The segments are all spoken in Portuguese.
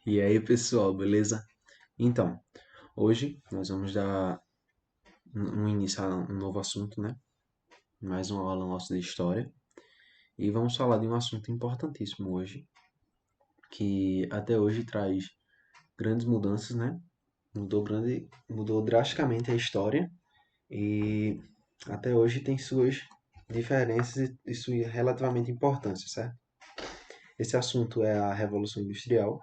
E aí, pessoal, beleza? Então, hoje nós vamos dar um início a um novo assunto, né? Mais uma aula nossa de história. E vamos falar de um assunto importantíssimo hoje, que até hoje traz grandes mudanças, né? Mudou drasticamente a história e até hoje tem suas diferenças e sua relativamente importância, certo? Esse assunto é a Revolução Industrial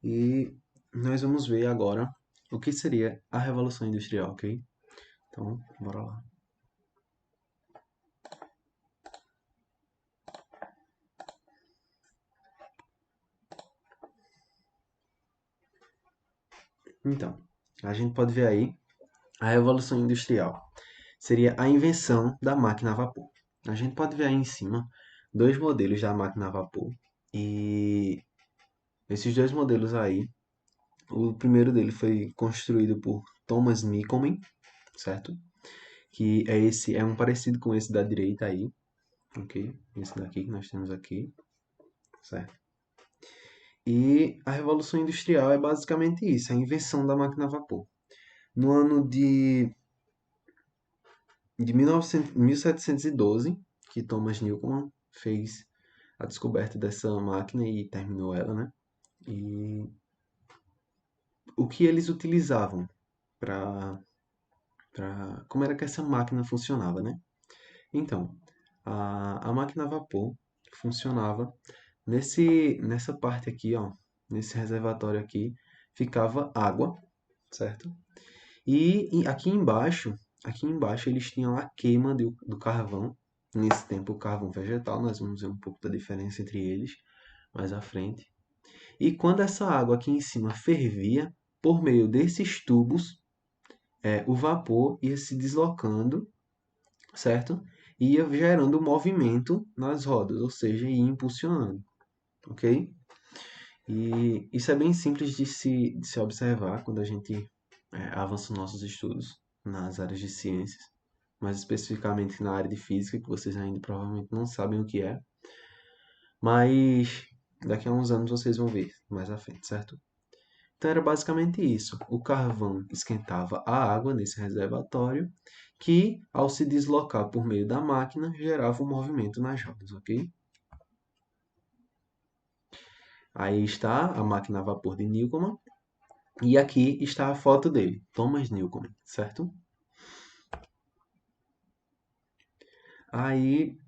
e nós vamos ver agora o que seria a Revolução Industrial, ok? Então, bora lá. Então, a gente pode ver aí a Revolução Industrial. Seria a invenção da máquina a vapor. A gente pode ver aí em cima dois modelos da máquina a vapor. E esses dois modelos aí, o primeiro dele foi construído por Thomas Michelman, certo? Que é um parecido com esse da direita aí, ok? Esse daqui que nós temos aqui, certo? E a Revolução Industrial é basicamente isso, a invenção da máquina a vapor. No ano de 1712, que Thomas Newcomen fez a descoberta dessa máquina e terminou ela, né? E o que eles utilizavam para como era que essa máquina funcionava, né? Então, a máquina a vapor funcionava nessa parte aqui, ó, nesse reservatório aqui, ficava água, certo? E aqui embaixo eles tinham a queima do carvão. Nesse tempo, o carvão vegetal, nós vamos ver um pouco da diferença entre eles mais à frente. E quando essa água aqui em cima fervia, por meio desses tubos, o vapor ia se deslocando, certo? E ia gerando movimento nas rodas, ou seja, ia impulsionando, ok? E isso é bem simples de se observar quando a gente avança nos nossos estudos nas áreas de ciências, mais especificamente na área de física, que vocês ainda provavelmente não sabem o que é, mas daqui a uns anos vocês vão ver mais à frente, certo? Então era basicamente isso. O carvão esquentava a água nesse reservatório, que, ao se deslocar por meio da máquina, gerava um movimento nas rodas, ok? Aí está a máquina a vapor de Newcomen, e aqui está a foto dele, Thomas Newcomen, certo? Aí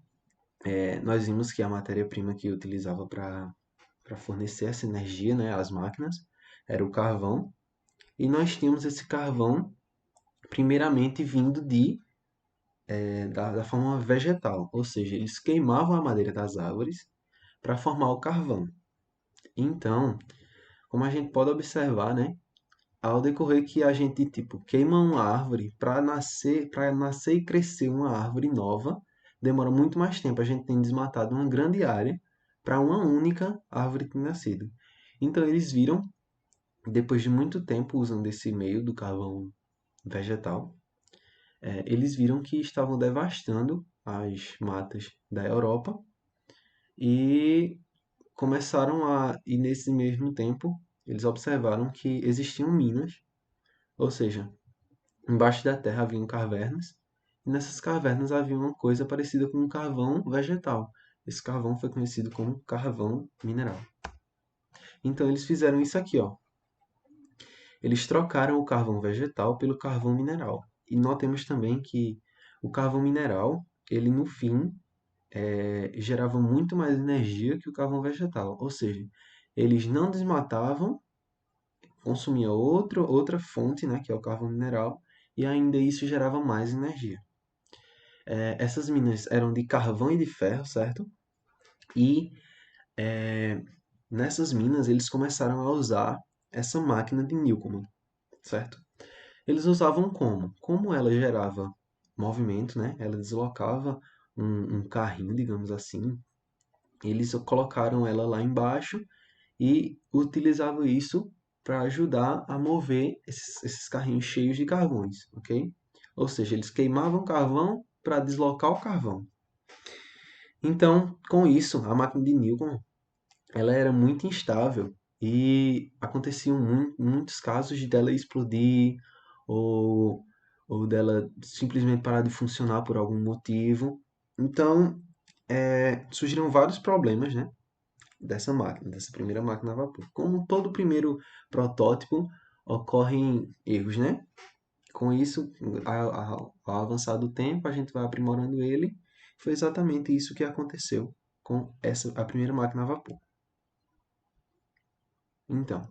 nós vimos que a matéria-prima que utilizava para fornecer essa energia, né, às máquinas, era o carvão. E nós tínhamos esse carvão, primeiramente, vindo da forma vegetal, ou seja, eles queimavam a madeira das árvores para formar o carvão. Então, como a gente pode observar, né, ao decorrer que a gente tipo queima uma árvore para nascer e crescer uma árvore nova, demora muito mais tempo. A gente tem desmatado uma grande área para uma única árvore ter nascido. Então eles viram, depois de muito tempo usando esse meio do carvão vegetal, eles viram que estavam devastando as matas da Europa e e nesse mesmo tempo, eles observaram que existiam minas, ou seja, embaixo da terra haviam cavernas, e nessas cavernas havia uma coisa parecida com um carvão vegetal. Esse carvão foi conhecido como carvão mineral. Então eles fizeram isso aqui, ó. Eles trocaram o carvão vegetal pelo carvão mineral. E notemos também que o carvão mineral, ele no fim, gerava muito mais energia que o carvão vegetal. Ou seja, eles não desmatavam, consumiam outra fonte, né, que é o carvão mineral, e ainda isso gerava mais energia. Essas minas eram de carvão e de ferro, certo? E nessas minas eles começaram a usar essa máquina de Newcomen, certo? Eles usavam como? Como ela gerava movimento, né? Ela deslocava um carrinho, digamos assim. Eles colocaram ela lá embaixo e utilizavam isso para ajudar a mover esses carrinhos cheios de carvões, ok? Ou seja, eles queimavam carvão para deslocar o carvão. Então, com isso, a máquina de Newton ela era muito instável e aconteciam muitos casos de dela explodir ou, ou dela simplesmente parar de funcionar por algum motivo. Então, surgiram vários problemas, né, dessa máquina, dessa primeira máquina a vapor. Como todo primeiro protótipo, ocorrem erros, né? Com isso, ao avançar do tempo, a gente vai aprimorando ele. Foi exatamente isso que aconteceu com a primeira máquina a vapor. Então,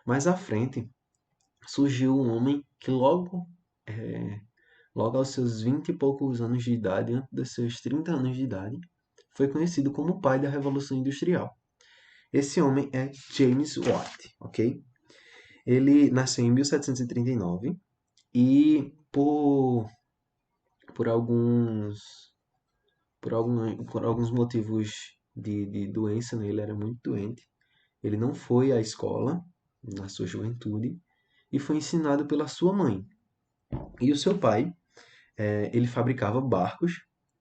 mais à frente, surgiu um homem que logo aos seus 20 e poucos anos de idade, antes dos seus 30 anos de idade, foi conhecido como o pai da Revolução Industrial. Esse homem é James Watt, ok? Ele nasceu em 1739 e por alguns por alguns motivos de doença, né? Ele era muito doente. Ele não foi à escola na sua juventude e foi ensinado pela sua mãe. E o seu pai, ele fabricava barcos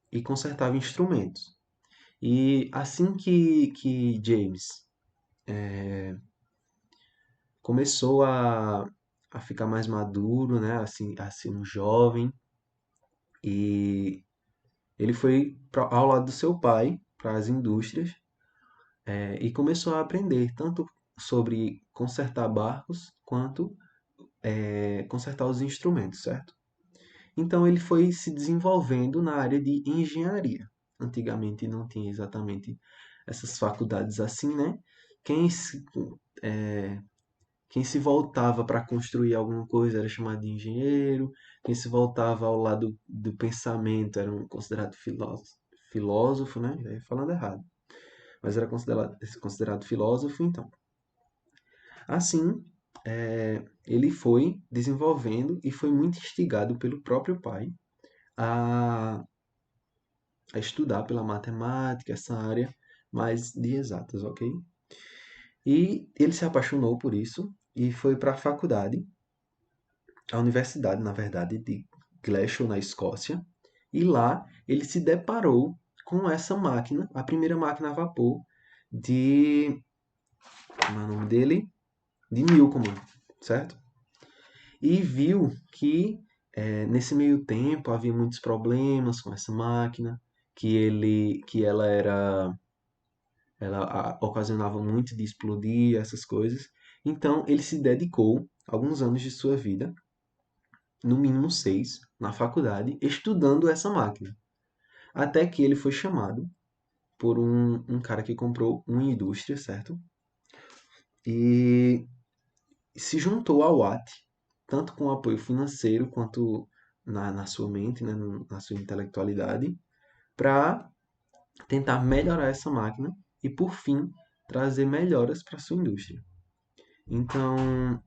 e consertava instrumentos. E assim que James começou a ficar mais maduro, né? Assim um jovem, e ele foi ao lado do seu pai para as indústrias, e começou a aprender tanto sobre consertar barcos quanto consertar os instrumentos, certo? Então ele foi se desenvolvendo na área de engenharia. Antigamente não tinha exatamente essas faculdades assim, né? Quem se, é, quem se voltava para construir alguma coisa era chamado de engenheiro, quem se voltava ao lado do pensamento era considerado filósofo, né? Já ia falando errado, mas era considerado filósofo, então. Assim, ele foi desenvolvendo e foi muito instigado pelo próprio pai a, a estudar pela matemática, essa área mais de exatas, ok? E ele se apaixonou por isso e foi para a universidade, na verdade, de Glasgow, na Escócia, e lá ele se deparou com essa máquina, a primeira máquina a vapor de, como é o nome dele? De Newcomen, certo? E viu que nesse meio tempo havia muitos problemas com essa máquina, que ela ocasionava muito de explodir, essas coisas. Então ele se dedicou alguns anos de sua vida, no mínimo 6, na faculdade, estudando essa máquina. Até que ele foi chamado por um cara que comprou uma indústria, certo? E se juntou ao Watt, tanto com apoio financeiro quanto na sua mente, né, na sua intelectualidade, para tentar melhorar essa máquina e, por fim, trazer melhoras para a sua indústria. Então,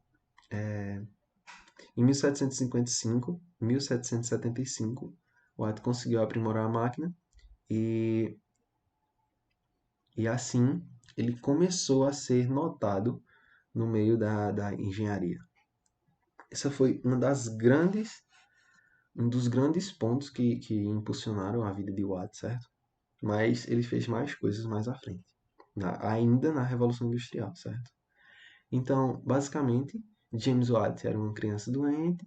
em 1755, 1775, o Watt conseguiu aprimorar a máquina e, e assim ele começou a ser notado no meio da engenharia. Essa foi um dos grandes pontos que impulsionaram a vida de Watt, certo? Mas ele fez mais coisas mais à frente, ainda na Revolução Industrial, certo? Então, basicamente, James Watt era uma criança doente,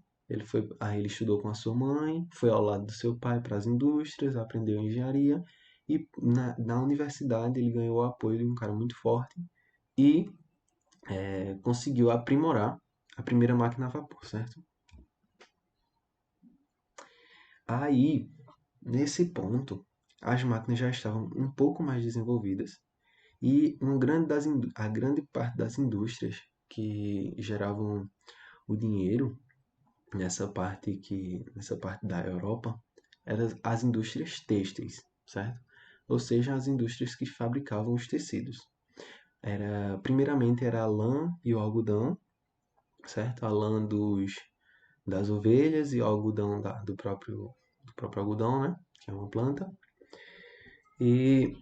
aí ele estudou com a sua mãe, foi ao lado do seu pai para as indústrias, aprendeu engenharia, e na universidade ele ganhou o apoio de um cara muito forte e conseguiu aprimorar a primeira máquina a vapor, certo? Aí, nesse ponto, as máquinas já estavam um pouco mais desenvolvidas e a grande parte das indústrias que geravam o dinheiro nessa parte da Europa eram as indústrias têxteis, certo? Ou seja, as indústrias que fabricavam os tecidos. Primeiramente era a lã e o algodão, certo? A lã das ovelhas e o algodão do próprio algodão, né? Que é uma planta. E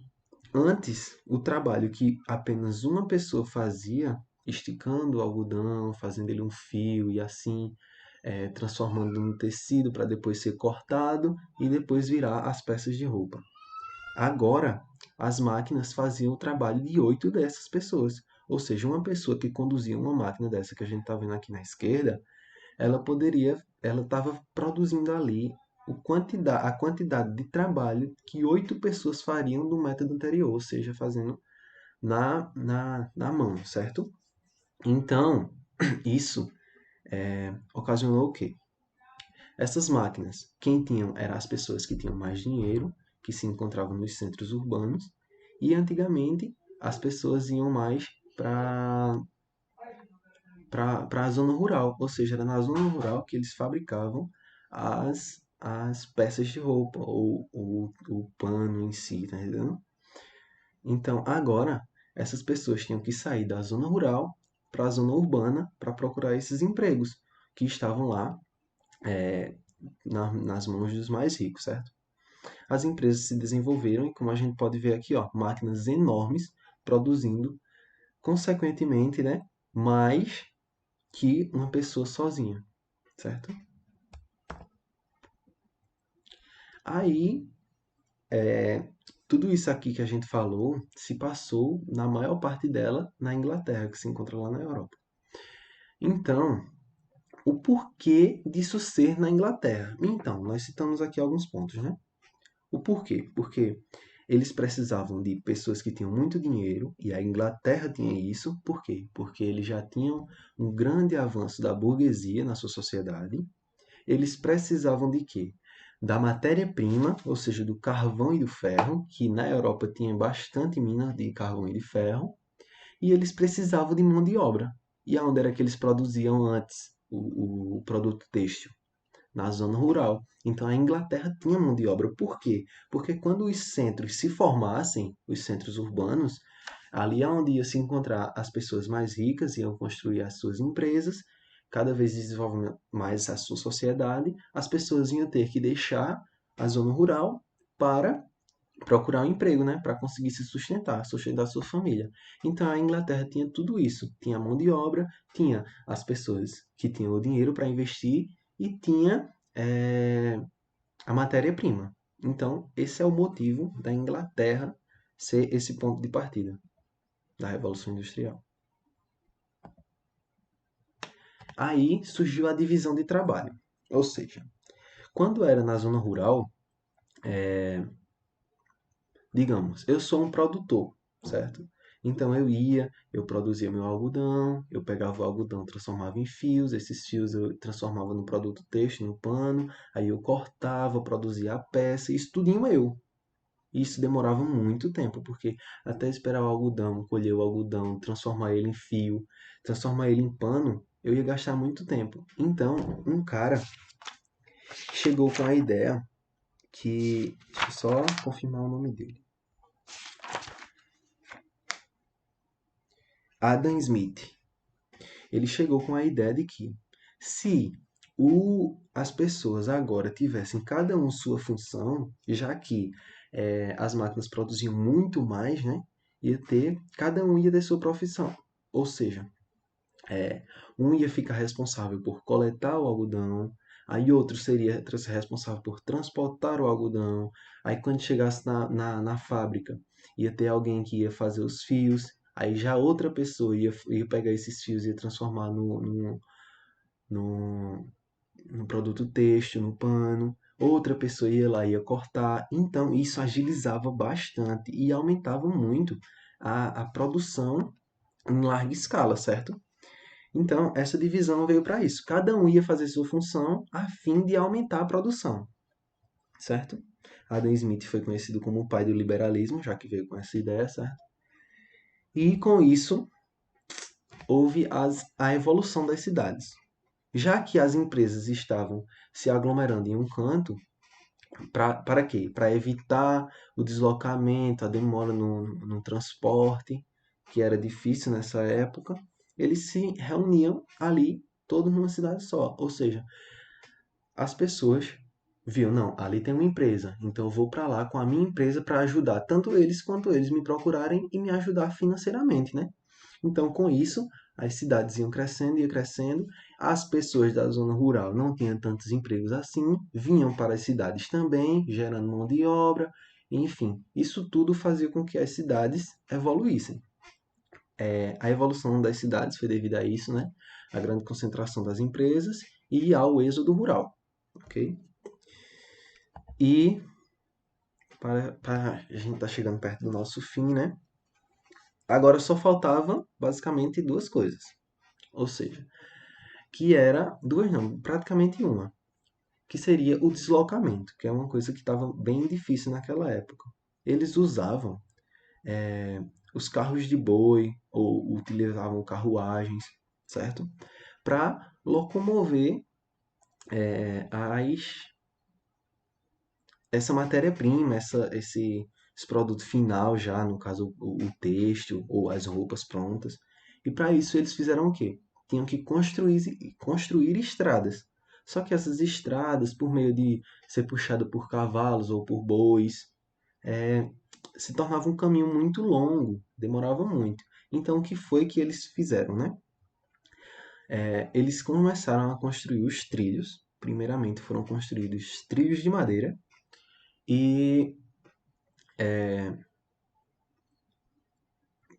antes, o trabalho que apenas uma pessoa fazia, esticando o algodão, fazendo ele um fio e assim transformando no tecido para depois ser cortado e depois virar as peças de roupa. Agora, as máquinas faziam o trabalho de 8 dessas pessoas, Ou seja, uma pessoa que conduzia uma máquina dessa que a gente está vendo aqui na esquerda, ela estava produzindo ali a quantidade de trabalho que 8 pessoas fariam do método anterior, ou seja, fazendo na mão, certo? Então, isso ocasionou o quê? Essas máquinas, quem tinham eram as pessoas que tinham mais dinheiro, que se encontravam nos centros urbanos, e antigamente as pessoas iam mais para para a zona rural, ou seja, era na zona rural que eles fabricavam as peças de roupa, ou o pano em si, tá entendendo? Então, agora, essas pessoas tinham que sair da zona rural para a zona urbana para procurar esses empregos que estavam lá nas mãos dos mais ricos, certo? As empresas se desenvolveram e, como a gente pode ver aqui, ó, máquinas enormes produzindo, consequentemente, né, mais que uma pessoa sozinha, certo? Aí, tudo isso aqui que a gente falou se passou, na maior parte dela, na Inglaterra, que se encontra lá na Europa. Então, o porquê disso ser na Inglaterra? Então, nós citamos aqui alguns pontos, né? O porquê? Porque eles precisavam de pessoas que tinham muito dinheiro, e a Inglaterra tinha isso. Por quê? Porque eles já tinham um grande avanço da burguesia na sua sociedade. Eles precisavam de quê? Da matéria-prima, ou seja, do carvão e do ferro, que na Europa tinha bastante minas de carvão e de ferro, e eles precisavam de mão de obra. E aonde era que eles produziam antes o produto têxtil? Na zona rural. Então a Inglaterra tinha mão de obra. Por quê? Porque quando os centros se formassem, os centros urbanos, ali é onde ia se encontrar as pessoas mais ricas, iam construir as suas empresas, cada vez desenvolvendo mais a sua sociedade, as pessoas iam ter que deixar a zona rural para procurar um emprego, né, para conseguir se sustentar sua família. Então a Inglaterra tinha tudo isso, tinha mão de obra, tinha as pessoas que tinham o dinheiro para investir e tinha a matéria-prima. Então esse é o motivo da Inglaterra ser esse ponto de partida da Revolução Industrial. Aí surgiu a divisão de trabalho, ou seja, quando era na zona rural, digamos, eu sou um produtor, certo? Então eu produzia meu algodão, eu pegava o algodão, transformava em fios, esses fios eu transformava no produto têxtil, no pano, aí eu cortava, produzia a peça, isso tudinho eu. Isso demorava muito tempo, porque até esperar o algodão, colher o algodão, transformar ele em fio, transformar ele em pano, eu ia gastar muito tempo. Então, um cara chegou com a ideia que, deixa eu só confirmar o nome dele. Adam Smith. Ele chegou com a ideia de que se as pessoas agora tivessem cada um sua função, já que as máquinas produziam muito mais, né? Cada um ia ter sua profissão. Ou seja, um ia ficar responsável por coletar o algodão, aí outro seria responsável por transportar o algodão, aí quando chegasse na fábrica, ia ter alguém que ia fazer os fios, aí já outra pessoa ia pegar esses fios e ia transformar no, no produto têxtil, no pano, outra pessoa ia lá e ia cortar, então isso agilizava bastante e aumentava muito a produção em larga escala, certo? Então, essa divisão veio para isso. Cada um ia fazer sua função a fim de aumentar a produção, certo? Adam Smith foi conhecido como o pai do liberalismo, já que veio com essa ideia, certo? E com isso, houve a evolução das cidades. Já que as empresas estavam se aglomerando em um canto, para quê? Para evitar o deslocamento, a demora no transporte, que era difícil nessa época, eles se reuniam ali, todos numa cidade só. Ou seja, as pessoas viam, não, ali tem uma empresa, então eu vou para lá com a minha empresa para ajudar tanto eles quanto eles me procurarem e me ajudar financeiramente, né? Então, com isso, as cidades iam crescendo, as pessoas da zona rural não tinham tantos empregos assim, vinham para as cidades também, gerando mão de obra, enfim, isso tudo fazia com que as cidades evoluíssem. A evolução das cidades foi devido a isso, né? A grande concentração das empresas e ao êxodo rural, ok? E para a gente tá chegando perto do nosso fim, né? Agora só faltava basicamente duas coisas, ou seja, que era duas não, praticamente uma, que seria o deslocamento, que é uma coisa que estava bem difícil naquela época. Eles usavam os carros de boi ou utilizavam carruagens, certo? Para locomover essa matéria-prima, esse produto final já, no caso o têxtil ou as roupas prontas. E para isso eles fizeram o quê? Tinham que construir estradas. Só que essas estradas, por meio de ser puxada por cavalos ou por bois, é, se tornava um caminho muito longo, demorava muito. Então, o que foi que eles fizeram, né? Eles começaram a construir os trilhos. Primeiramente foram construídos trilhos de madeira e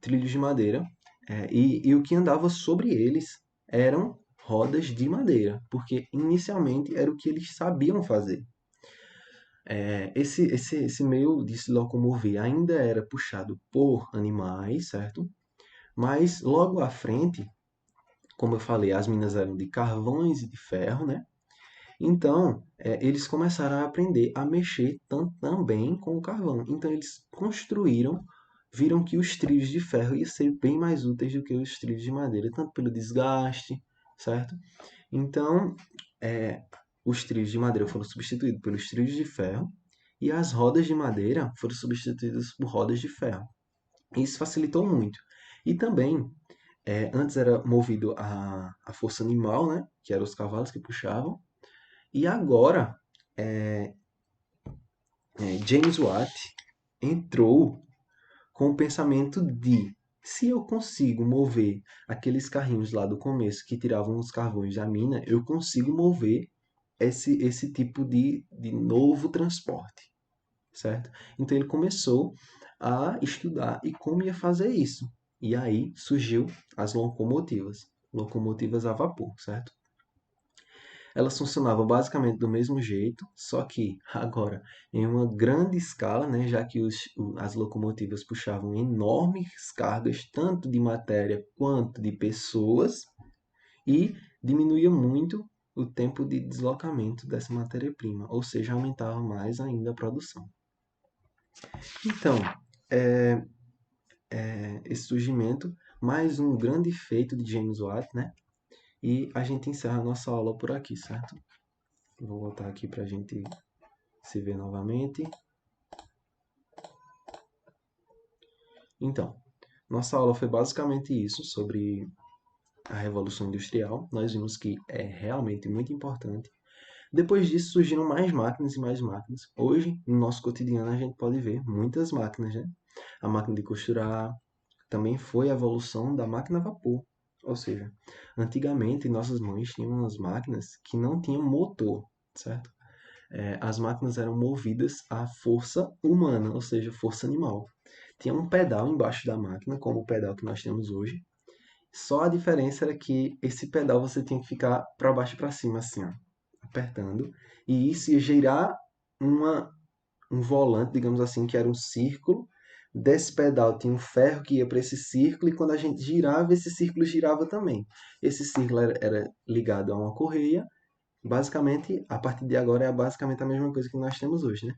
trilhos de madeira, e o que andava sobre eles eram rodas de madeira, porque inicialmente era o que eles sabiam fazer. Esse meio de se locomover ainda era puxado por animais, certo? Mas logo à frente, como eu falei, as minas eram de carvões e de ferro, né? Então, eles começaram a aprender a mexer também com o carvão. Então, eles construíram, viram que os trilhos de ferro iam ser bem mais úteis do que os trilhos de madeira, tanto pelo desgaste, certo? Então, é, os trilhos de madeira foram substituídos pelos trilhos de ferro e as rodas de madeira foram substituídas por rodas de ferro. Isso facilitou muito. E também, antes era movido a força animal, né? Que eram os cavalos que puxavam. E agora, James Watt entrou com o pensamento de se eu consigo mover aqueles carrinhos lá do começo que tiravam os carvões da mina, eu consigo mover esse tipo de novo transporte, certo? Então ele começou a estudar e como ia fazer isso. E aí surgiu as locomotivas a vapor, certo? Elas funcionavam basicamente do mesmo jeito, só que agora em uma grande escala, né, já que as locomotivas puxavam enormes cargas, tanto de matéria quanto de pessoas, e diminuía muito o tempo de deslocamento dessa matéria-prima, ou seja, aumentava mais ainda a produção. Então, é, esse surgimento, mais um grande feito de James Watt, né? E a gente encerra a nossa aula por aqui, certo? Vou voltar aqui para a gente se ver novamente. Então, nossa aula foi basicamente isso, sobre a Revolução Industrial. Nós vimos que é realmente muito importante. Depois disso surgiram mais máquinas e mais máquinas. Hoje, no nosso cotidiano, a gente pode ver muitas máquinas, né? A máquina de costurar também foi a evolução da máquina a vapor. Ou seja, antigamente nossas mães tinham umas máquinas que não tinham motor, certo? As máquinas eram movidas à força humana, ou seja, força animal. Tinha um pedal embaixo da máquina, como o pedal que nós temos hoje. Só a diferença era que esse pedal você tinha que ficar para baixo e para cima, assim, ó, apertando. E isso ia girar uma, um volante, digamos assim, que era um círculo. Desse pedal tinha um ferro que ia para esse círculo, e quando a gente girava, esse círculo girava também. Esse círculo era ligado a uma correia. Basicamente, a partir de agora é basicamente a mesma coisa que nós temos hoje, né?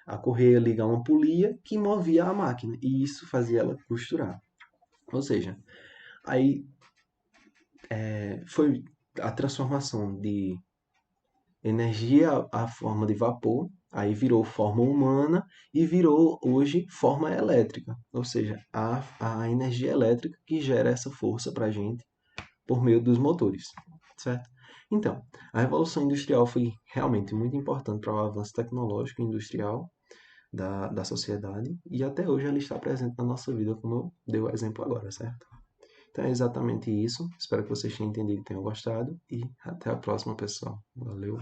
A correia liga a uma polia que movia a máquina e isso fazia ela costurar. Ou seja, aí foi a transformação de energia à forma de vapor, aí virou forma humana e virou hoje forma elétrica. Ou seja, a energia elétrica que gera essa força para a gente por meio dos motores, certo? Então, a Revolução Industrial foi realmente muito importante para o avanço tecnológico e industrial da sociedade e até hoje ela está presente na nossa vida, como eu dei o exemplo agora, certo? Então é exatamente isso. Espero que vocês tenham entendido e tenham gostado e até a próxima, pessoal. Valeu!